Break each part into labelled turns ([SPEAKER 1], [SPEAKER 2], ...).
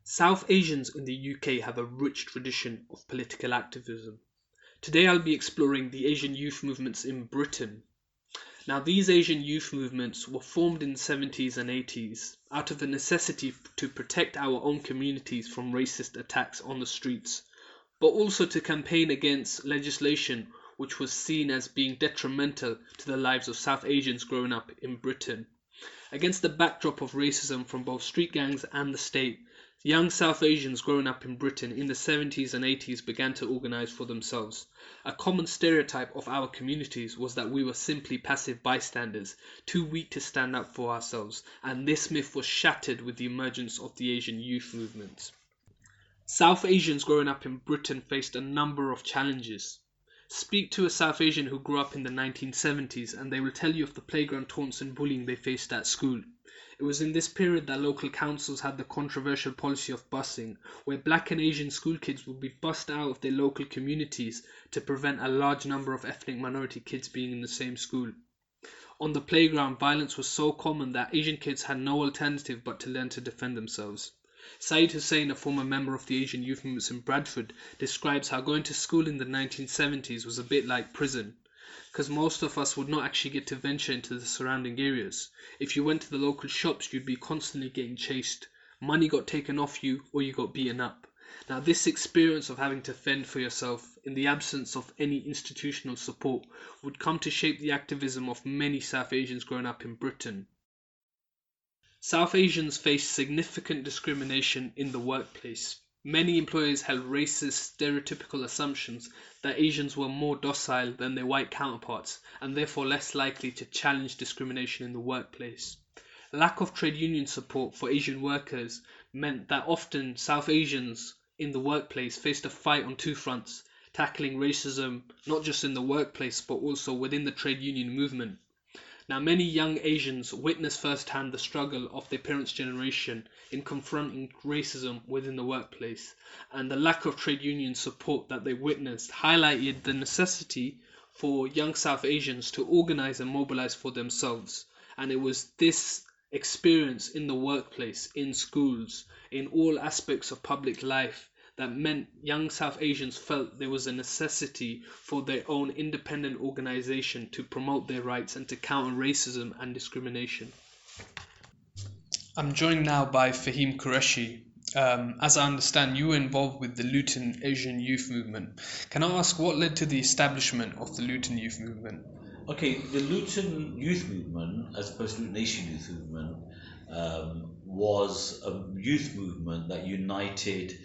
[SPEAKER 1] South Asians in the UK have a rich tradition of political activism. Today I'll be exploring the Asian youth movements in Britain. Now, these Asian youth movements were formed in the 70s and 80s out of a necessity to protect our own communities from racist attacks on the streets, but also to campaign against legislation which was seen as being detrimental to the lives of South Asians growing up in Britain. Against the backdrop of racism from both street gangs and the state, young South Asians growing up in Britain in the 70s and 80s began to organise for themselves. A common stereotype of our communities was that we were simply passive bystanders, too weak to stand up for ourselves, and this myth was shattered with the emergence of the Asian youth movement. South Asians growing up in Britain faced a number of challenges. Speak to a South Asian who grew up in the 1970s and they will tell you of the playground taunts and bullying they faced at school. It was in this period that local councils had the controversial policy of busing, where black and Asian school kids would be bussed out of their local communities to prevent a large number of ethnic minority kids being in the same school. On the playground, violence was so common that Asian kids had no alternative but to learn to defend themselves. Saeed Hussain, a former member of the Asian youth movements in Bradford, describes how going to school in the 1970s was a bit like prison, because most of us would not actually get to venture into the surrounding areas. If you went to the local shops, you'd be constantly getting chased. Money got taken off you, or you got beaten up. Now, this experience of having to fend for yourself in the absence of any institutional support would come to shape the activism of many South Asians growing up in Britain. South Asians face significant discrimination in the workplace. Many employers held racist, stereotypical assumptions that Asians were more docile than their white counterparts and therefore less likely to challenge discrimination in the workplace. Lack of trade union support for Asian workers meant that often South Asians in the workplace faced a fight on two fronts, tackling racism not just in the workplace but also within the trade union movement. Now, many young Asians witnessed firsthand the struggle of their parents' generation in confronting racism within the workplace, and the lack of trade union support that they witnessed highlighted the necessity for young South Asians to organize and mobilize for themselves. And it was this experience in the workplace, in schools, in all aspects of public life that meant young South Asians felt there was a necessity for their own independent organization to promote their rights and to counter racism and discrimination. I'm joined now by Fahim Qureshi. As I understand, you were involved with the Luton Asian Youth Movement. Can I ask what led to the establishment of the Luton Youth Movement?
[SPEAKER 2] Okay, the Luton Youth Movement, as opposed to Luton Asian Youth Movement, was a youth movement that united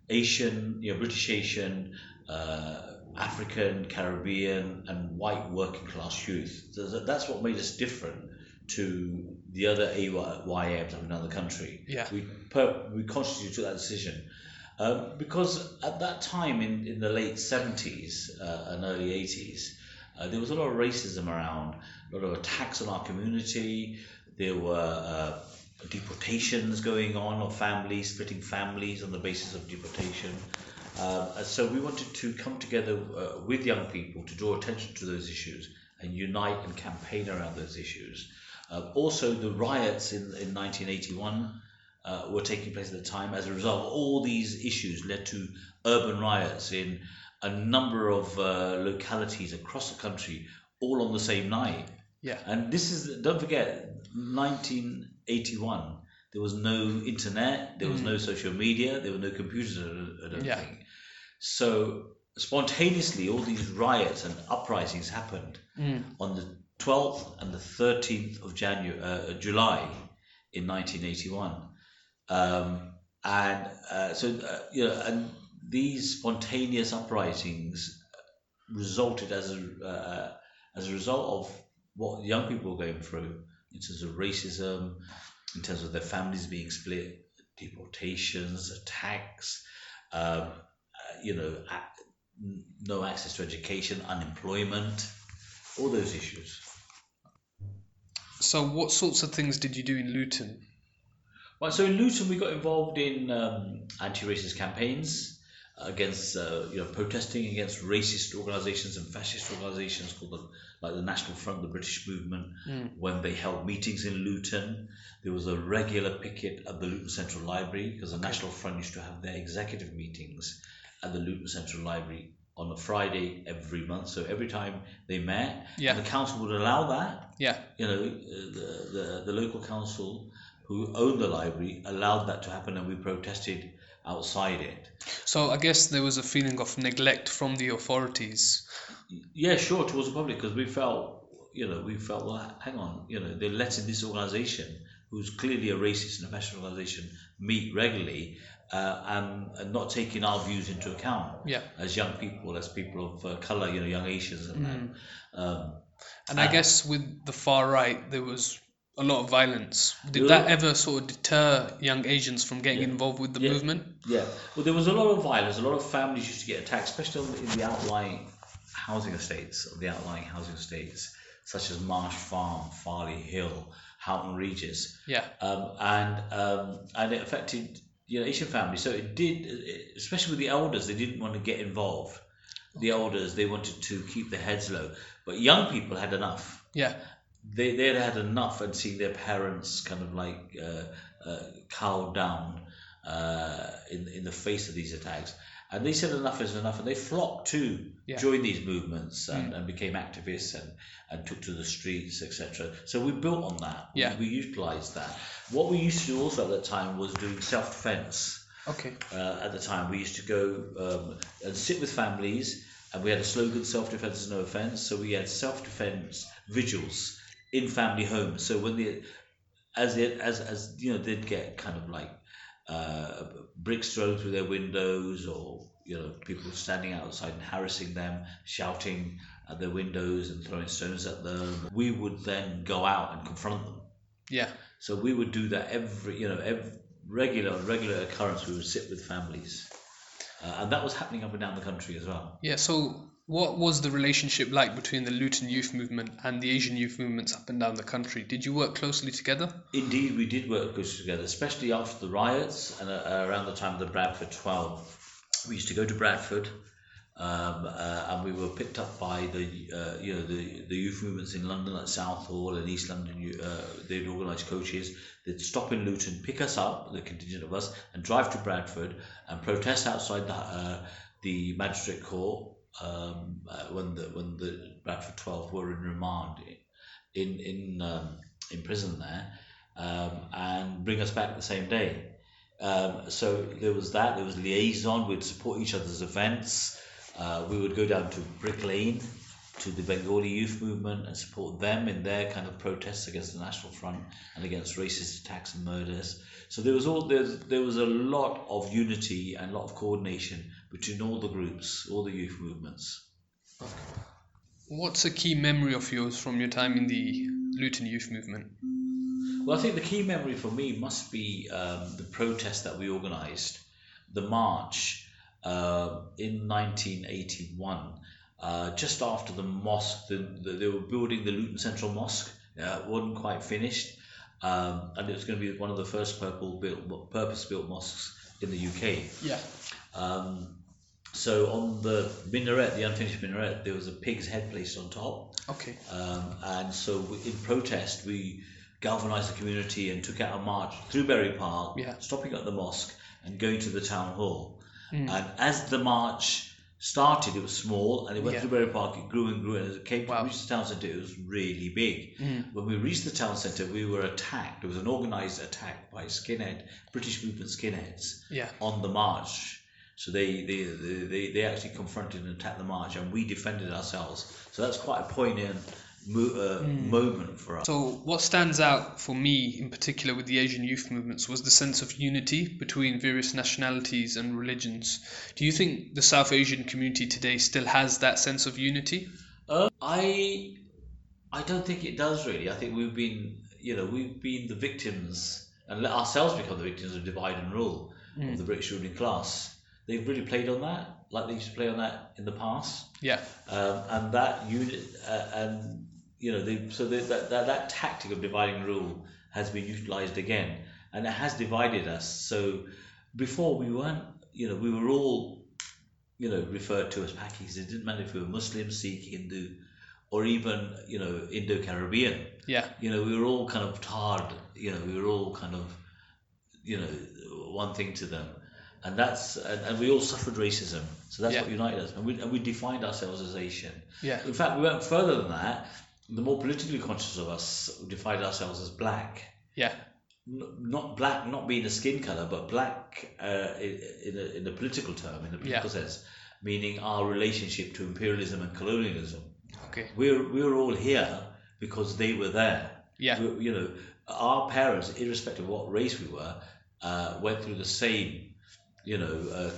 [SPEAKER 2] Asian, British Asian, African, Caribbean, and white working class youth. So that's what made us different to the other AYMs in another country.
[SPEAKER 1] Yeah.
[SPEAKER 2] We consciously took that decision because at that time in the late 70s and early 80s, there was a lot of racism around, a lot of attacks on our community. There were deportations going on of families, splitting families on the basis of deportation. So we wanted to come together with young people to draw attention to those issues and unite and campaign around those issues. Also, the riots in 1981 were taking place at the time. As a result, all these issues led to urban riots in a number of localities across the country, all on the same night.
[SPEAKER 1] Yeah.
[SPEAKER 2] And this is, don't forget, 1981. There was no internet, there was no social media, there were no computers, I don't think. So spontaneously, all these riots and uprisings happened on the 12th and the 13th of July in 1981. And these spontaneous uprisings resulted as a result of what young people were going through in terms of racism, in terms of their families being split, deportations, attacks, no access to education, unemployment, all those issues.
[SPEAKER 1] So what sorts of things did you do in Luton?
[SPEAKER 2] Well, so in Luton we got involved in anti-racist campaigns. against protesting against racist organisations and fascist organisations called the National Front, the British Movement. When they held meetings in Luton, there was a regular picket at the Luton Central Library, because the National Front used to have their executive meetings at the Luton Central Library on a Friday every month. So every time they met, and the council would allow that. The local council who owned the library allowed that to happen, and we protested outside it.
[SPEAKER 1] So I guess there was a feeling of neglect from the authorities.
[SPEAKER 2] Yeah, sure, towards the public, because we felt, well, hang on, they're letting this organisation, who's clearly a racist and a fascist organisation, meet regularly, and not taking our views into account as young people, as people of colour, young Asians and that.
[SPEAKER 1] And I guess with the far right, there was a lot of violence. Did that ever sort of deter young Asians from getting involved with the movement?
[SPEAKER 2] Yeah, well, there was a lot of violence. A lot of families used to get attacked, especially in the outlying housing estates, such as Marsh Farm, Farley Hill, Houghton Regis. And it affected Asian families. So it did, especially with the elders. They didn't want to get involved. The elders, they wanted to keep their heads low, but young people had enough. They had enough, and seeing their parents kind of like cowed down in the face of these attacks, and they said enough is enough, and they flocked to join these movements and became activists and took to the streets, etc. So we built on that. We utilised that. What we used to do also at that time was doing self-defence. At the time, we used to go and sit with families, and we had a slogan: "Self-defence is no offence." So we had self-defence vigils in family homes. So when they'd get kind of like bricks thrown through their windows, or people standing outside and harassing them, shouting at their windows and throwing stones at them, we would then go out and confront them. So we would do that every regular occurrence. We would sit with families, and that was happening up and down the country as well.
[SPEAKER 1] So what was the relationship like between the Luton Youth Movement and the Asian youth movements up and down the country? Did you work closely together?
[SPEAKER 2] Indeed, we did work closely together, especially after the riots and around the time of the Bradford 12. We used to go to Bradford, and we were picked up by the youth movements in London, like Southall and East London. They'd organise coaches. They'd stop in Luton, pick us up, the contingent of us, and drive to Bradford and protest outside the magistrate court when the Bradford 12 were in remand in prison there, and bring us back the same day. So there was that. There was liaison. We'd support each other's events. We would go down to Brick Lane to the Bengali Youth Movement and support them in their kind of protests against the National Front and against racist attacks and murders. So there was a lot of unity and a lot of coordination between all the groups, all the youth movements.
[SPEAKER 1] What's a key memory of yours from your time in the Luton Youth Movement?
[SPEAKER 2] Well, I think the key memory for me must be the protest that we organised, the march in 1981, just after the mosque. They were building the Luton Central Mosque. It wasn't quite finished, and it was going to be one of the first purpose-built mosques in the UK. So on the minaret, the unfinished minaret, there was a pig's head placed on top. And so in protest, we galvanised the community and took out a march through Bury Park, stopping at the mosque and going to the town hall. And as the march started, it was small, and it went through Bury Park, it grew and grew, and as it came to reach the town centre, it was really big. When we reached the town centre, we were attacked. There was an organised attack by British movement skinheads on the march. So they actually confronted and attacked the march, and we defended ourselves. So that's quite a poignant moment for us.
[SPEAKER 1] So what stands out for me in particular with the Asian youth movements was the sense of unity between various nationalities and religions. Do you think the South Asian community today still has that sense of unity?
[SPEAKER 2] I don't think it does really. I think we've been the victims and let ourselves become the victims of divide and rule of the British ruling class. They've really played on that, like they used to play on that in the past. And that unit, that tactic of dividing and rule has been utilised again, and it has divided us. So before we weren't, we were all referred to as Pakis. It didn't matter if we were Muslim, Sikh, Hindu, or even, Indo-Caribbean.
[SPEAKER 1] Yeah.
[SPEAKER 2] We were all kind of tarred, we were all kind of, one thing to them. And and we all suffered racism. So that's what united us. And we defined ourselves as Asian.
[SPEAKER 1] Yeah.
[SPEAKER 2] In fact, we went further than that. The more politically conscious of us defined ourselves as black.
[SPEAKER 1] Yeah.
[SPEAKER 2] Not black, not being a skin color, but black in a political term, in a political sense, meaning our relationship to imperialism and colonialism.
[SPEAKER 1] Okay.
[SPEAKER 2] We were all here because they were there.
[SPEAKER 1] Yeah.
[SPEAKER 2] Our parents, irrespective of what race we were, went through the same,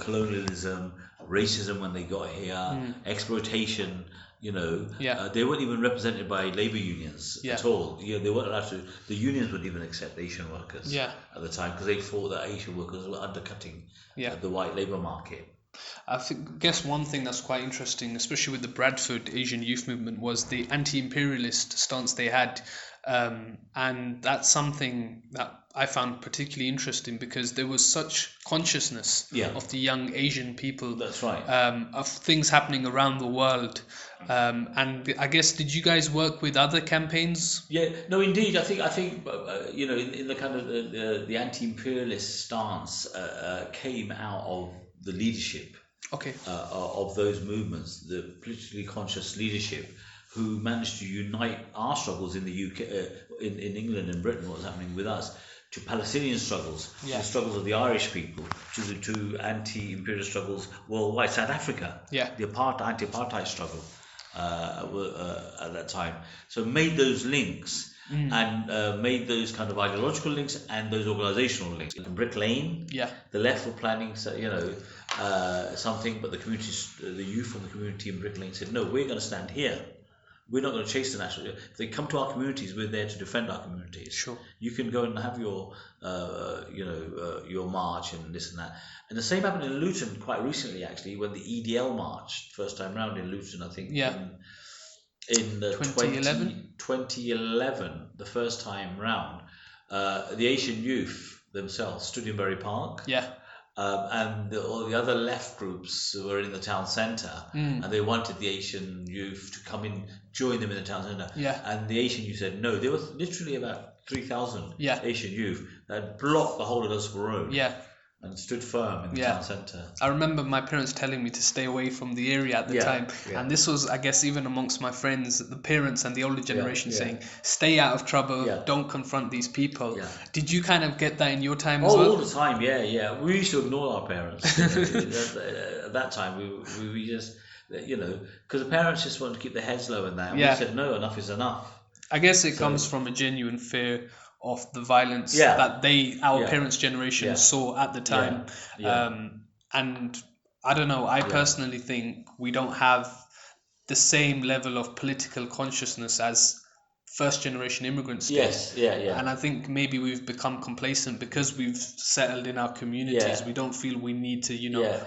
[SPEAKER 2] colonialism, racism when they got here, exploitation. They weren't even represented by labor unions at all. They weren't allowed to. The unions wouldn't even accept Asian workers at the time because they thought that Asian workers were undercutting the white labor market.
[SPEAKER 1] I guess one thing that's quite interesting, especially with the Bradford Asian Youth Movement, was the anti-imperialist stance they had. And that's something that I found particularly interesting because there was such consciousness of the young Asian people.
[SPEAKER 2] That's right.
[SPEAKER 1] Of things happening around the world. And I guess, did you guys work with other campaigns?
[SPEAKER 2] Yeah, no, indeed. I think in the kind of the anti-imperialist stance came out of the leadership of those movements, the politically conscious leadership who managed to unite our struggles in the UK, in England and Britain, what was happening with us, to Palestinian struggles, to the struggles of the Irish people, to anti-imperial struggles worldwide, South Africa, the anti-apartheid struggle at that time. So made those links and made those kind of ideological links and those organisational links. In Brick Lane, the left were planning, something, but the youth from the community in Brick Lane said, no, we're going to stand here. We're not going to chase the national. If they come to our communities, we're there to defend our communities.
[SPEAKER 1] Sure.
[SPEAKER 2] You can go and have your, your march and this and that. And the same happened in Luton quite recently, actually, when the EDL marched first time round in Luton. I think in 2011, the first time round, the Asian youth themselves stood in Bury Park. And all the other left groups were in the town centre, and they wanted the Asian youth to come in, join them in the town centre. And the Asian youth said no. There was literally about 3,000 Asian youth that blocked the whole of Dustborough Road. And stood firm in the town centre.
[SPEAKER 1] I remember my parents telling me to stay away from the area at the time. And this was, I guess, even amongst my friends, the parents and the older generation saying, stay out of trouble, don't confront these people. Did you kind of get that in your time as well?
[SPEAKER 2] All the time, We used to ignore our parents. At that time, we just, because the parents just wanted to keep their heads low and that. And we said, no, enough is enough.
[SPEAKER 1] I guess it comes from a genuine fear of the violence that our parents' generation saw at the time. And I don't know, I personally think we don't have the same level of political consciousness as first generation immigrants did. And I think maybe we've become complacent because we've settled in our communities. We don't feel we need to,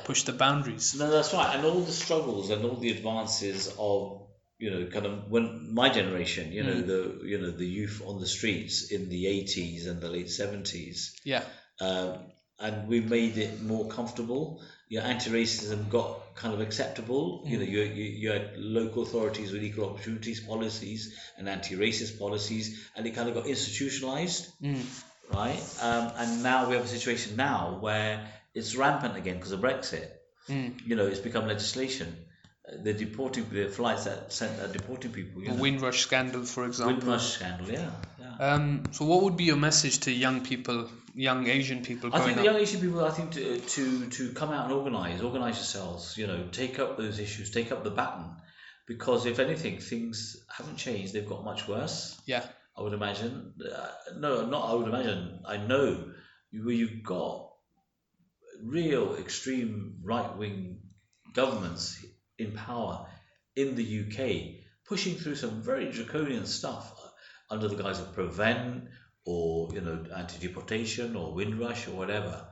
[SPEAKER 1] push the boundaries.
[SPEAKER 2] No, that's right. And all the struggles and all the advances of kind of when my generation, the youth on the streets in the 80s and the late 70s. And we made it more comfortable. Anti-racism got kind of acceptable. You had local authorities with equal opportunities policies and anti-racist policies, and it kind of got institutionalized, right? And now we have a situation now where it's rampant again because of Brexit. It's become legislation. The flights that are deporting people.
[SPEAKER 1] The Windrush scandal, for example.
[SPEAKER 2] Windrush scandal,
[SPEAKER 1] So what would be your message to young people, young Asian people growing up?
[SPEAKER 2] I think the young Asian people, to come out and organise yourselves, take up those issues, take up the baton. Because if anything, things haven't changed, they've got much worse. I would imagine. I know where you've got real extreme right-wing governments in power in the UK, pushing through some very draconian stuff under the guise of prevent or anti-deportation or Windrush or whatever.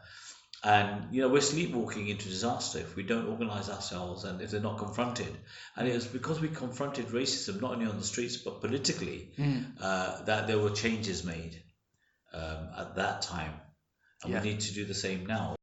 [SPEAKER 2] And we're sleepwalking into disaster if we don't organise ourselves and if they're not confronted. And it was because we confronted racism not only on the streets but politically that there were changes made at that time. And we need to do the same now.